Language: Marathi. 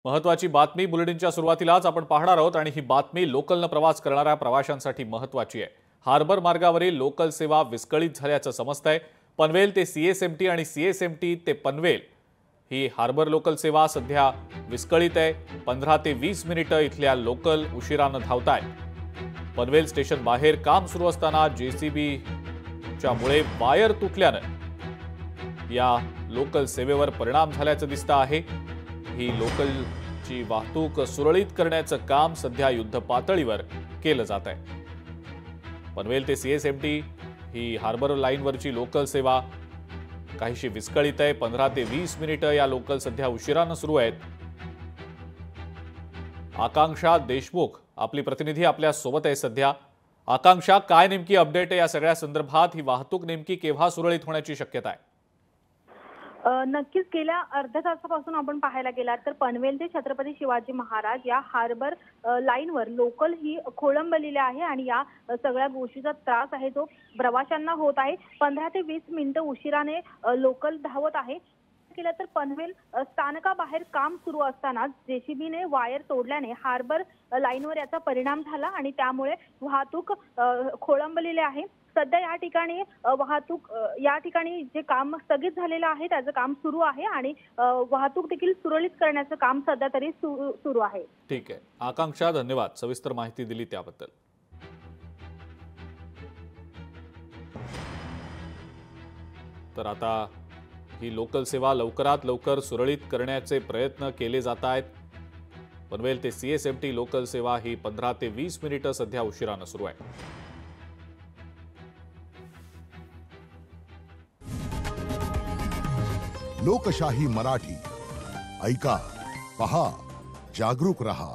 महत्वाची बातमी बुलेटिनच्या सुरुवातीलाच आपण पाहणार आहोत आणि ही बातमी लोकलनं प्रवास करणाऱ्या प्रवाशांसाठी महत्वाची आहे। हार्बर मार्गावरील लोकल सेवा विस्कळीत झाल्याचं समजतंय। पनवेल ते सीएसएमटी आणि सीएसएमटी ते पनवेल ही हार्बर लोकल सेवा सध्या विस्कळीत आहे। 15 ते 20 मिनिटं इथल्या लोकल उशिरानं धावतायत। पनवेल स्टेशन बाहेर काम सुरू असताना जेसीबीच्या मुळे वायर तुटल्यानं या लोकल सेवेवर परिणाम झाल्याचं दिसतं आहे। ही लोकलची वाहतूक सुरळीत करण्याचं काम सध्या युद्धपातळीवर केलं जात आहे। पनवेल ते सीएसएमटी ही हार्बर लाईनवरची लोकल सेवा काहीशी विस्कळीत आहे। 15 ते 20 मिनिटं या लोकल सध्या उशिरानं सुरू आहेत। आकांक्षा देशमुख आपली प्रतिनिधी आपल्या सोबत आहे सध्या। आकांक्षा, काय नेमकी अपडेट आहे या सगळ्या संदर्भात? ही वाहतूक नेमकी केव्हा सुरळीत होण्याची शक्यता आहे? नक्कीच गेल्या अर्ध्या तासापासून आपण पाहायला गेलात तर पनवेल ते छत्रपती शिवाजी महाराज या हार्बर लाईनवर लोकल ही खोळंबलेली आहे आणि या सगळ्या गोष्टीचा त्रास आहे जो प्रवाशांना होत आहे। 15 ते 20 मिनिटं उशिराने लोकल धावत आहे। केलं तर पनवेल स्थानकाबाहेर काम सुरू असताना जेसीबीने वायर तोडल्याने हार्बर लाईनवर याचा परिणाम झाला आणि त्यामुळे वाहतूक खोळंबलेली आहे। सध्या या ठिकाणी वाहतूक या ठिकाणी जे काम स्थगित झालेलं आहे त्याचं काम सुरू आहे आणि वाहतूक देखील सुरळीत करण्याचं काम सध्या तरी सुरू आहे। ठीक आहे आकांक्षा, धन्यवाद सविस्तर माहिती दिली त्याबद्दल। तर आता ही लोकल सेवा लवकरात लवकर सुरळीत करण्याचे प्रयत्न केले जात आहेत। पनवेल ते सीएसएमटी लोकल सेवा ही 15 ते 20 मिनिटं सध्या उशिरानं सुरू आहे। लोकशाही मराठी ऐका, पहा, जागरूक रहा।